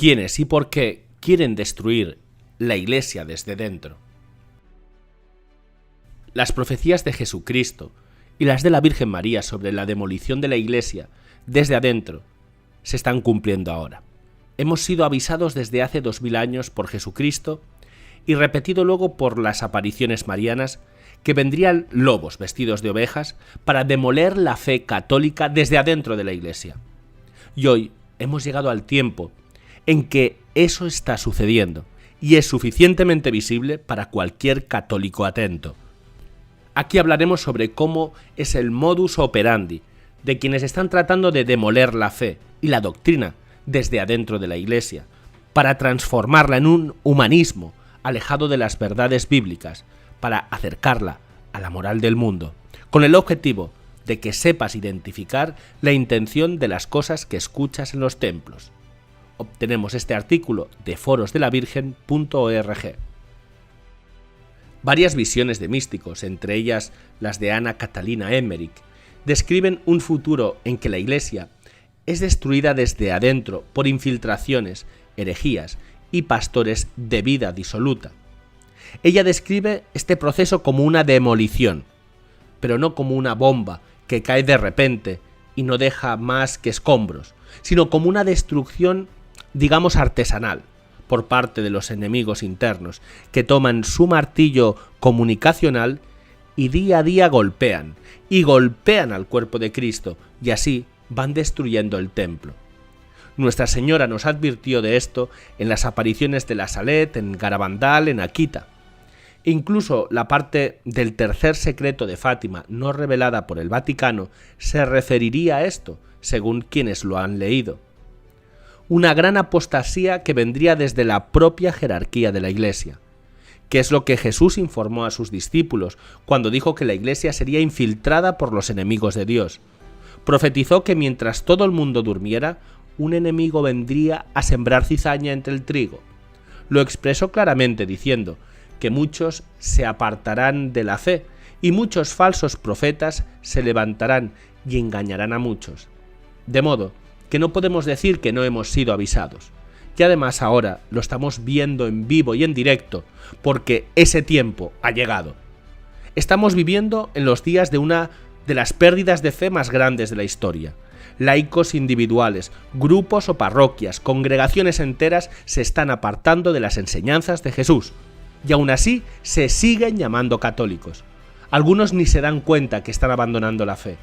quiénes y por qué quieren destruir la Iglesia desde dentro. Las profecías de Jesucristo y las de la Virgen María sobre la demolición de la Iglesia desde adentro se están cumpliendo ahora. Hemos sido avisados desde hace 2000 años por Jesucristo y repetido luego por las apariciones marianas que vendrían lobos vestidos de ovejas para demoler la fe católica desde adentro de la Iglesia. Y hoy hemos llegado al tiempo en que eso está sucediendo y es suficientemente visible para cualquier católico atento. Aquí hablaremos sobre cómo es el modus operandi de quienes están tratando de demoler la fe y la doctrina desde adentro de la Iglesia, para transformarla en un humanismo alejado de las verdades bíblicas, para acercarla a la moral del mundo, con el objetivo de que sepas identificar la intención de las cosas que escuchas en los templos. Obtenemos este artículo de forosdelavirgen.org. Varias visiones de místicos, entre ellas las de Anna Catalina Emmerich, describen un futuro en que la Iglesia es destruida desde adentro por infiltraciones, herejías y pastores de vida disoluta. Ella describe este proceso como una demolición, pero no como una bomba que cae de repente y no deja más que escombros, sino como una destrucción, digamos, artesanal, por parte de los enemigos internos, que toman su martillo comunicacional y día a día golpean al cuerpo de Cristo, y así van destruyendo el templo. Nuestra Señora nos advirtió de esto en las apariciones de la Salet, en Garabandal, en Akita. Incluso la parte del tercer secreto de Fátima, no revelada por el Vaticano, se referiría a esto, según quienes lo han leído. Una gran apostasía que vendría desde la propia jerarquía de la Iglesia, que es lo que Jesús informó a sus discípulos cuando dijo que la Iglesia sería infiltrada por los enemigos de Dios. Profetizó que mientras todo el mundo durmiera, un enemigo vendría a sembrar cizaña entre el trigo. Lo expresó claramente diciendo que muchos se apartarán de la fe y muchos falsos profetas se levantarán y engañarán a muchos. De modo que no podemos decir que no hemos sido avisados. Y además ahora lo estamos viendo en vivo y en directo, porque ese tiempo ha llegado. Estamos viviendo en los días de una de las pérdidas de fe más grandes de la historia. Laicos individuales, grupos o parroquias, congregaciones enteras se están apartando de las enseñanzas de Jesús, y aún así se siguen llamando católicos. Algunos ni se dan cuenta que están abandonando la fe.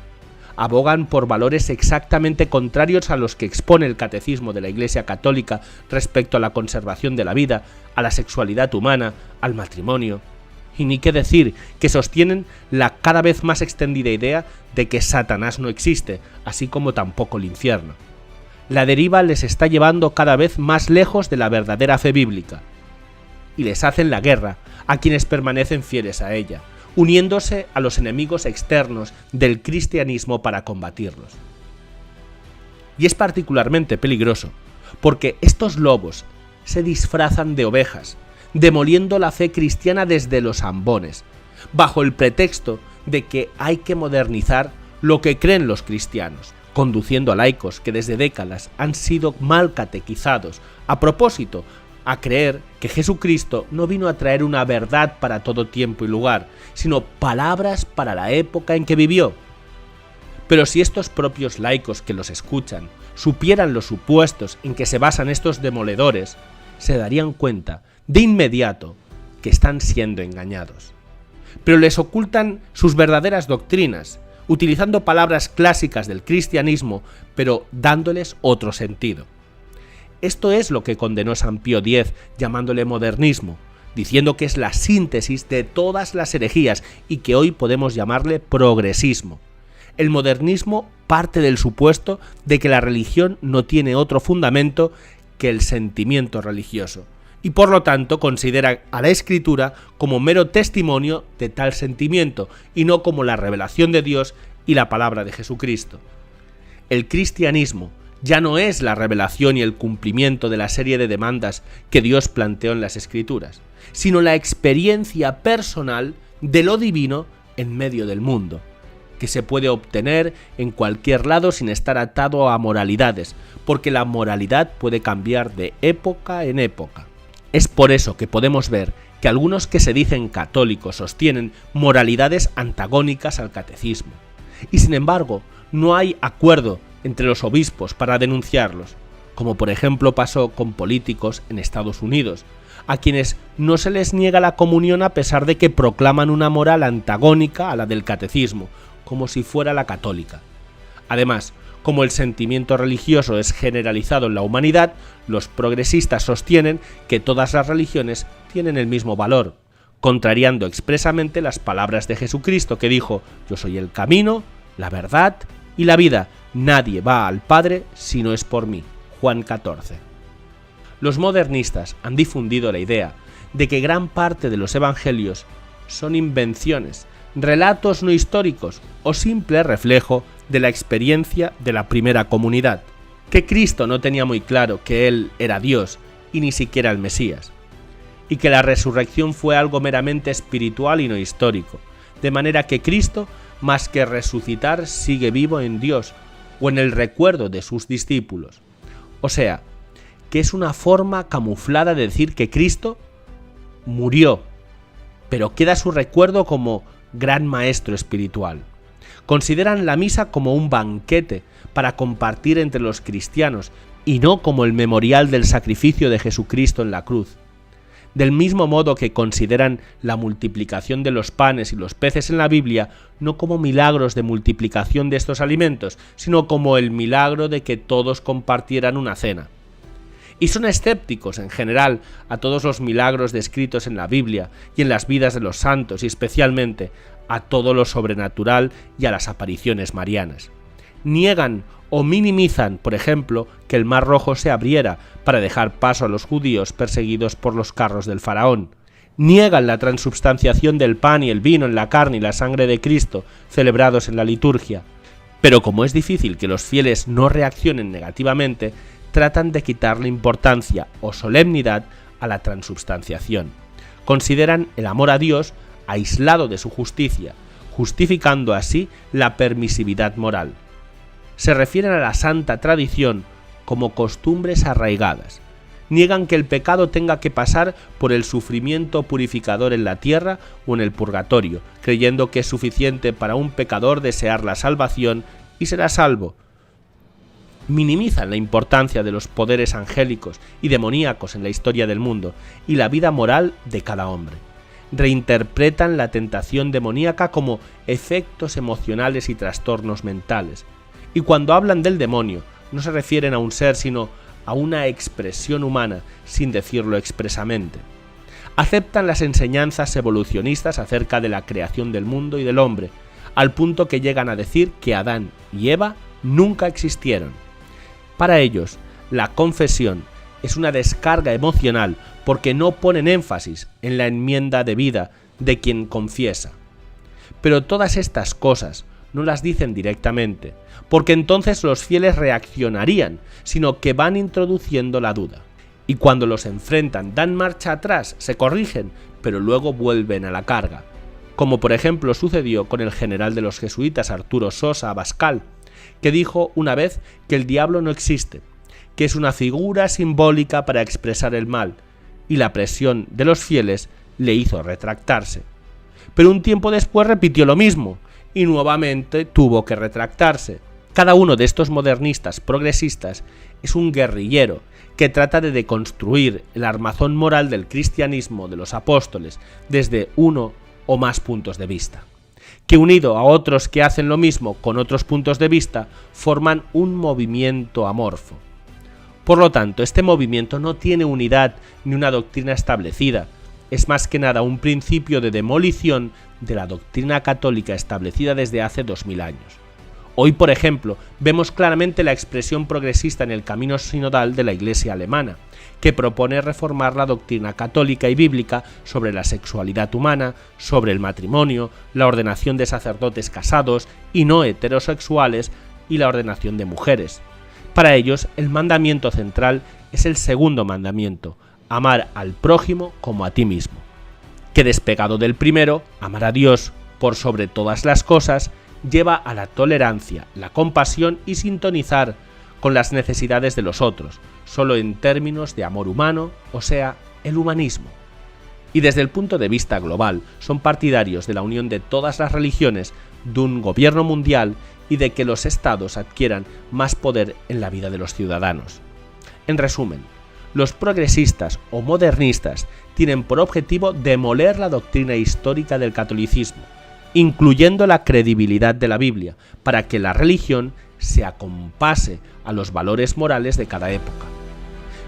Abogan por valores exactamente contrarios a los que expone el catecismo de la Iglesia Católica respecto a la conservación de la vida, a la sexualidad humana, al matrimonio. Y ni qué decir que sostienen la cada vez más extendida idea de que Satanás no existe, así como tampoco el infierno. La deriva les está llevando cada vez más lejos de la verdadera fe bíblica. Y les hacen la guerra a quienes permanecen fieles a ella, uniéndose a los enemigos externos del cristianismo para combatirlos. Y es particularmente peligroso, porque estos lobos se disfrazan de ovejas, demoliendo la fe cristiana desde los ambones, bajo el pretexto de que hay que modernizar lo que creen los cristianos, conduciendo a laicos que desde décadas han sido mal catequizados, a propósito, a creer que Jesucristo no vino a traer una verdad para todo tiempo y lugar, sino palabras para la época en que vivió. Pero si estos propios laicos que los escuchan supieran los supuestos en que se basan estos demoledores, se darían cuenta de inmediato que están siendo engañados. Pero les ocultan sus verdaderas doctrinas, utilizando palabras clásicas del cristianismo, pero dándoles otro sentido. Esto es lo que condenó San Pío X, llamándole modernismo, diciendo que es la síntesis de todas las herejías y que hoy podemos llamarle progresismo. El modernismo parte del supuesto de que la religión no tiene otro fundamento que el sentimiento religioso, y por lo tanto considera a la Escritura como mero testimonio de tal sentimiento y no como la revelación de Dios y la palabra de Jesucristo. El cristianismo ya no es la revelación y el cumplimiento de la serie de demandas que Dios planteó en las Escrituras, sino la experiencia personal de lo divino en medio del mundo. que se puede obtener en cualquier lado sin estar atado a moralidades, porque la moralidad puede cambiar de época en época. Es por eso que podemos ver que algunos que se dicen católicos sostienen moralidades antagónicas al catecismo, y sin embargo no hay acuerdo entre los obispos para denunciarlos, como por ejemplo pasó con políticos en Estados Unidos, a quienes no se les niega la comunión a pesar de que proclaman una moral antagónica a la del catecismo, como si fuera la católica. Además, como el sentimiento religioso es generalizado en la humanidad, los progresistas sostienen que todas las religiones tienen el mismo valor, contrariando expresamente las palabras de Jesucristo que dijo: «Yo soy el camino, la verdad y la vida. Nadie va al Padre si no es por mí». Juan 14. Los modernistas han difundido la idea de que gran parte de los evangelios son invenciones, relatos no históricos o simple reflejo de la experiencia de la primera comunidad, que Cristo no tenía muy claro que Él era Dios y ni siquiera el Mesías, y que la resurrección fue algo meramente espiritual y no histórico, de manera que Cristo, más que resucitar, sigue vivo en Dios o en el recuerdo de sus discípulos. O sea, que es una forma camuflada de decir que Cristo murió, pero queda su recuerdo como gran maestro espiritual. Consideran la misa como un banquete para compartir entre los cristianos y no como el memorial del sacrificio de Jesucristo en la cruz. Del mismo modo que consideran la multiplicación de los panes y los peces en la Biblia no como milagros de multiplicación de estos alimentos, sino como el milagro de que todos compartieran una cena. Y son escépticos en general a todos los milagros descritos en la Biblia y en las vidas de los santos, y especialmente a todo lo sobrenatural y a las apariciones marianas. Niegan o minimizan, por ejemplo, que el Mar Rojo se abriera para dejar paso a los judíos perseguidos por los carros del faraón. Niegan la transubstanciación del pan y el vino en la carne y la sangre de Cristo celebrados en la liturgia. Pero como es difícil que los fieles no reaccionen negativamente, tratan de quitarle importancia o solemnidad a la transubstanciación. Consideran el amor a Dios aislado de su justicia, justificando así la permisividad moral. Se refieren a la santa tradición como costumbres arraigadas. Niegan que el pecado tenga que pasar por el sufrimiento purificador en la tierra o en el purgatorio, creyendo que es suficiente para un pecador desear la salvación y será salvo. Minimizan la importancia de los poderes angélicos y demoníacos en la historia del mundo y la vida moral de cada hombre. Reinterpretan la tentación demoníaca como efectos emocionales y trastornos mentales. Y cuando hablan del demonio, no se refieren a un ser, sino a una expresión humana, sin decirlo expresamente. Aceptan las enseñanzas evolucionistas acerca de la creación del mundo y del hombre, al punto que llegan a decir que Adán y Eva nunca existieron. Para ellos, la confesión es una descarga emocional porque no ponen énfasis en la enmienda de vida de quien confiesa. Pero todas estas cosas no las dicen directamente, porque entonces los fieles reaccionarían, sino que van introduciendo la duda. Y cuando los enfrentan, dan marcha atrás, se corrigen, pero luego vuelven a la carga. Como por ejemplo sucedió con el general de los jesuitas Arturo Sosa Abascal, que dijo una vez que el diablo no existe, que es una figura simbólica para expresar el mal, y la presión de los fieles le hizo retractarse. Pero un tiempo después repitió lo mismo, y nuevamente tuvo que retractarse. Cada uno de estos modernistas progresistas es un guerrillero que trata de deconstruir el armazón moral del cristianismo de los apóstoles desde uno o más puntos de vista, que unido a otros que hacen lo mismo con otros puntos de vista, forman un movimiento amorfo. Por lo tanto, este movimiento no tiene unidad ni una doctrina establecida, es más que nada un principio de demolición de la doctrina católica establecida desde hace 2000 años. Hoy, por ejemplo, vemos claramente la expresión progresista en el camino sinodal de la Iglesia alemana, que propone reformar la doctrina católica y bíblica sobre la sexualidad humana, sobre el matrimonio, la ordenación de sacerdotes casados y no heterosexuales y la ordenación de mujeres. Para ellos, el mandamiento central es el segundo mandamiento, amar al prójimo como a ti mismo, que despegado del primero, amar a Dios por sobre todas las cosas lleva a la tolerancia, la compasión y sintonizar con las necesidades de los otros, solo en términos de amor humano, o sea, el humanismo. Y desde el punto de vista global, son partidarios de la unión de todas las religiones, de un gobierno mundial y de que los estados adquieran más poder en la vida de los ciudadanos. En resumen, los progresistas o modernistas tienen por objetivo demoler la doctrina histórica del catolicismo, incluyendo la credibilidad de la Biblia, para que la religión se acompase a los valores morales de cada época.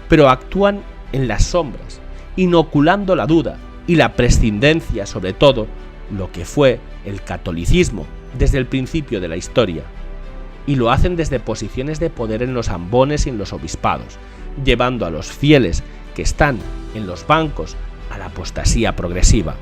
Pero actúan en las sombras, inoculando la duda y la prescindencia sobre todo lo que fue el catolicismo desde el principio de la historia. Y lo hacen desde posiciones de poder en los ambones y en los obispados, llevando a los fieles que están en los bancos a la apostasía progresiva.